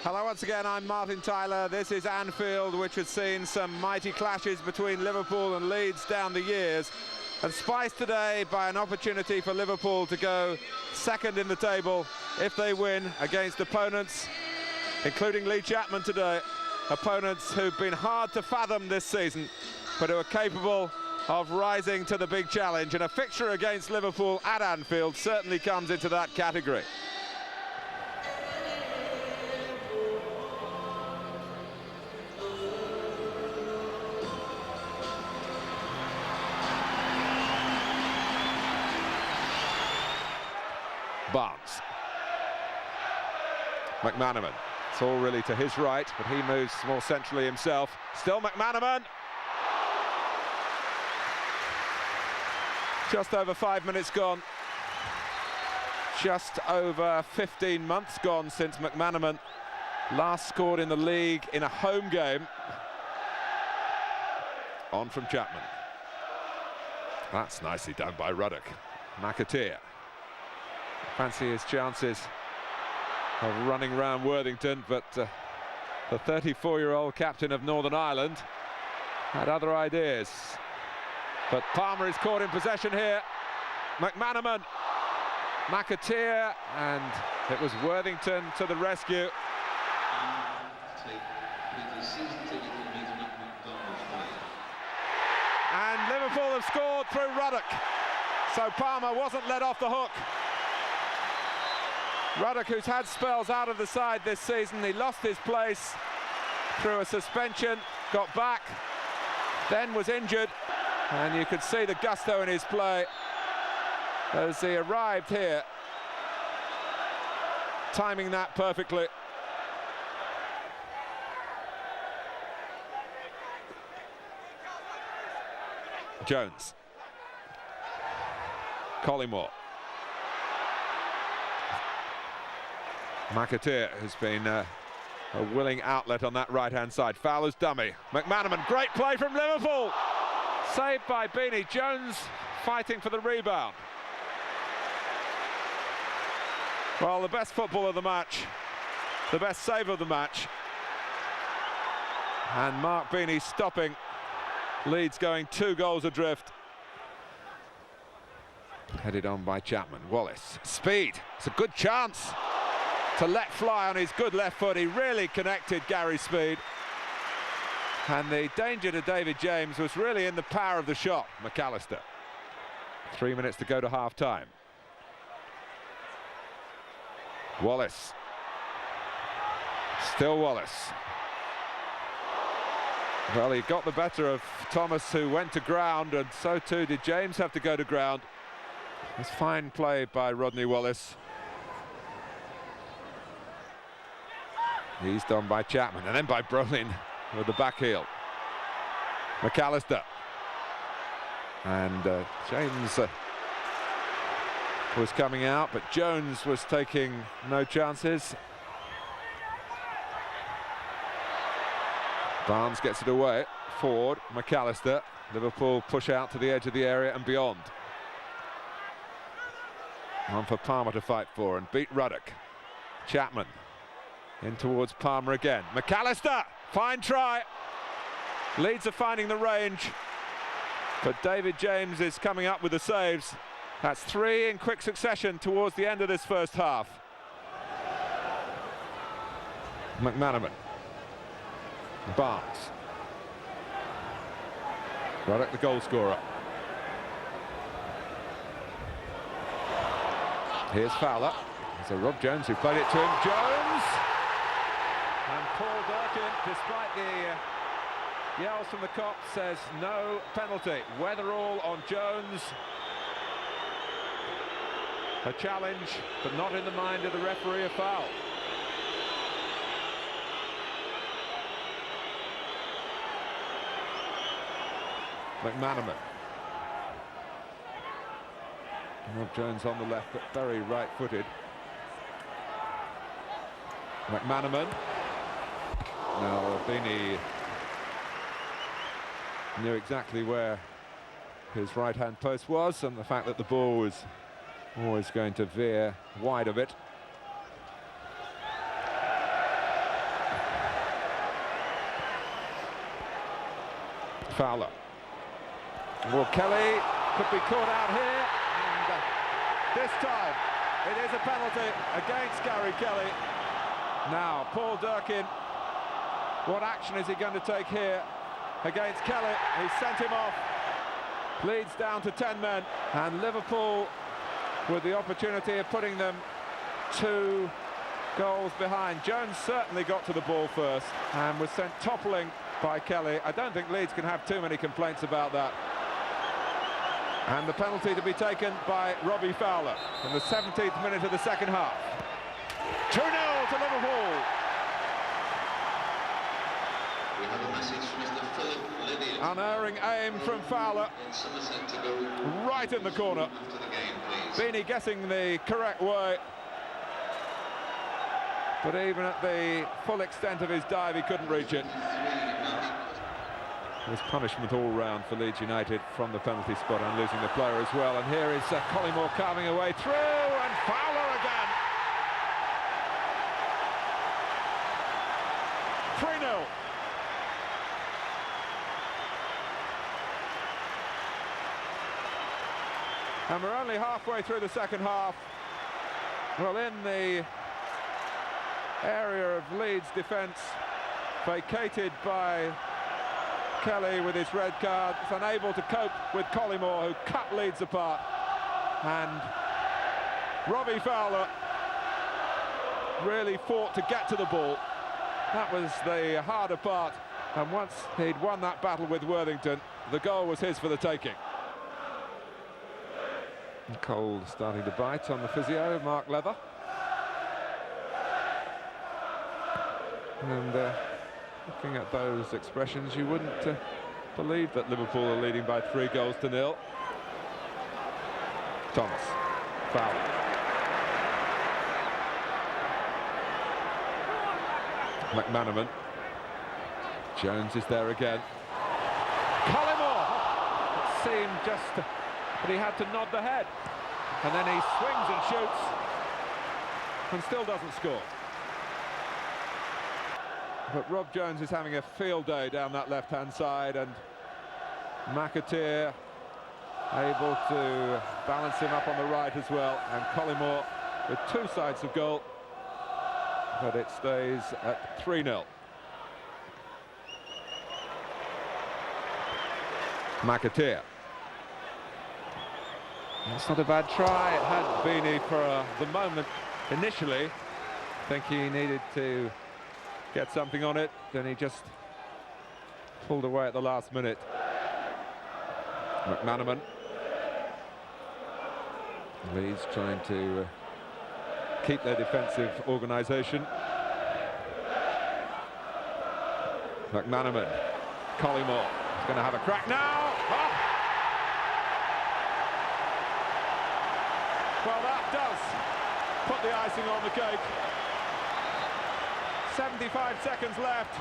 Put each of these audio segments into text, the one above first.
Hello once again, I'm Martin Tyler. This is Anfield, which has seen some mighty clashes between Liverpool and Leeds down the years, and spiced today by an opportunity for Liverpool to go second in the table if they win against opponents, including Lee Chapman today, opponents who've been hard to fathom this season, but who are capable of rising to the big challenge, and a fixture against Liverpool at Anfield certainly comes into that category. Barnes. McManaman. It's all really to his right, but he moves more centrally himself. Still McManaman. Just over 5 minutes gone. Just over 15 months gone since McManaman last scored in the league in a home game. On from Chapman. That's nicely done by Ruddock. McAteer. Fancy his chances of running round Worthington, but the 34-year-old captain of Northern Ireland had other ideas. But Palmer is caught in possession here. McManaman, McAteer, and it was Worthington to the rescue. And Liverpool have scored through Ruddock, so Palmer wasn't let off the hook. Ruddock, who's had spells out of the side this season, he lost his place through a suspension, got back, then was injured, and you could see the gusto in his play as he arrived here, timing that perfectly. Jones. Collymore. McAteer has been a willing outlet on that right-hand side. Fowler's dummy. McManaman, great play from Liverpool. Saved by Beanie. Jones fighting for the rebound. Well, the best football of the match, the best save of the match. And Mark Beanie stopping Leeds going 2 goals adrift. Headed on by Chapman. Wallace. Speed. It's a good chance to let fly on his good left foot. He really connected Gary Speed. And the danger to David James was really in the power of the shot. McAllister. 3 minutes to go to half-time. Wallace. Still Wallace. Well, he got the better of Thomas, who went to ground, and so too did James have to go to ground. It's fine play by Rodney Wallace. He's done by Chapman, and then by Brolin with the back heel. McAllister. And James was coming out, but Jones was taking no chances. Barnes gets it away. Forward, McAllister. Liverpool push out to the edge of the area and beyond. On for Palmer to fight for and beat Ruddock. Chapman. In towards Palmer again. McAllister! Fine try. Leeds are finding the range, but David James is coming up with the saves. That's 3 in quick succession towards the end of this first half. McManaman. Barnes. Ruddock, the goal scorer. Here's Fowler. So Rob Jones, who played it to him. Jones! And Paul Durkin, despite the yells from the Kop, says no penalty. Weatherall on Jones. A challenge, but not in the mind of the referee, a foul. McManaman. Rob Jones on the left, but very right-footed. McManaman. Now, Beanie knew exactly where his right-hand post was, and the fact that the ball was always going to veer wide of it. Fowler. Well, Kelly could be caught out here, and this time it is a penalty against Gary Kelly. Now, Paul Durkin, what action is he going to take here against Kelly? He sent him off. Leeds down to 10 men, and Liverpool with the opportunity of putting them 2 goals behind. Jones certainly got to the ball first and was sent toppling by Kelly. I don't think Leeds can have too many complaints about that. And the penalty to be taken by Robbie Fowler in the 17th minute of the second half. 2-0 to Liverpool. We have a message from Mr. Philip Lydiard. Unerring aim from Fowler. Right in the corner. After the game, please. Beanie guessing the correct way. But even at the full extent of his dive, he couldn't reach it. There's punishment all round for Leeds United from the penalty spot and losing the player as well. And here is Collymore carving away through, and Fowler again. 3-0. And we're only halfway through the second half. Well, in the area of Leeds' defence, vacated by Kelly with his red card, is unable to cope with Collymore, who cut Leeds apart. And Robbie Fowler really fought to get to the ball. That was the harder part, and once he'd won that battle with Worthington, the goal was his for the taking. Cole starting to bite on the physio, Mark Leather. And looking at those expressions, you wouldn't believe that Liverpool are leading by 3-0. Thomas, foul. McManaman. Jones is there again. Collymore! It seemed just that he had to nod the head. And then he swings and shoots and still doesn't score. But Rob Jones is having a field day down that left-hand side, and McAteer able to balance him up on the right as well, and Collymore with 2 sides of goal, but it stays at 3-0. McAteer. That's not a bad try. It had Beanie for the moment initially. I think he needed to get something on it, then he just pulled away at the last minute. McManaman. Leeds trying to keep their defensive organisation. McManaman. Collymore is going to have a crack now. Oh! Well, that does put the icing on the cake. 75 seconds left,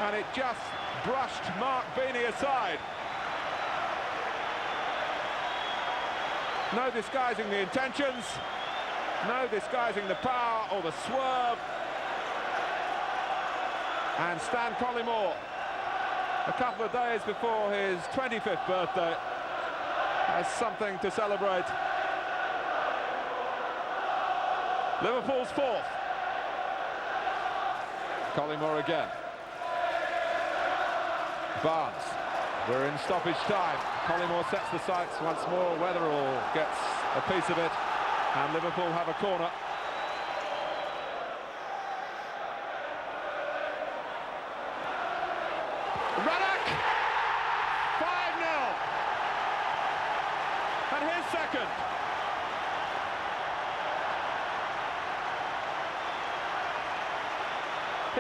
and it just brushed Mark Beanie aside. No disguising the intentions, no disguising the power or the swerve. And Stan Collymore, a couple of days before his 25th birthday, has something to celebrate. Liverpool's 4th. Collymore again. Barnes. We're in stoppage time. Collymore sets the sights once more. Weatherall gets a piece of it, and Liverpool have a corner. Ruddock! 5-0. And his second.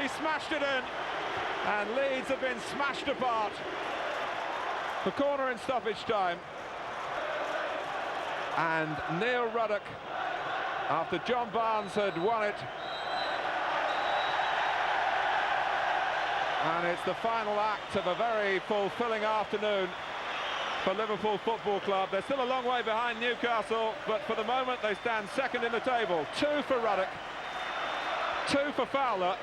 He smashed it in, and Leeds have been smashed apart. The corner in stoppage time. And Neil Ruddock, after John Barnes had won it, and it's the final act of a very fulfilling afternoon for Liverpool Football Club. They're still a long way behind Newcastle, but for the moment they stand second in the table. 2 for Ruddock, 2 for Fowler.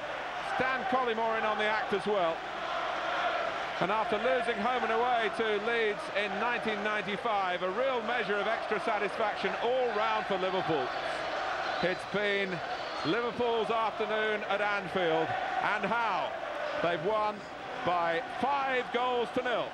Stan Collymore in on the act as well. And after losing home and away to Leeds in 1995, a real measure of extra satisfaction all round for Liverpool. It's been Liverpool's afternoon at Anfield, and how they've won by 5 goals to 0.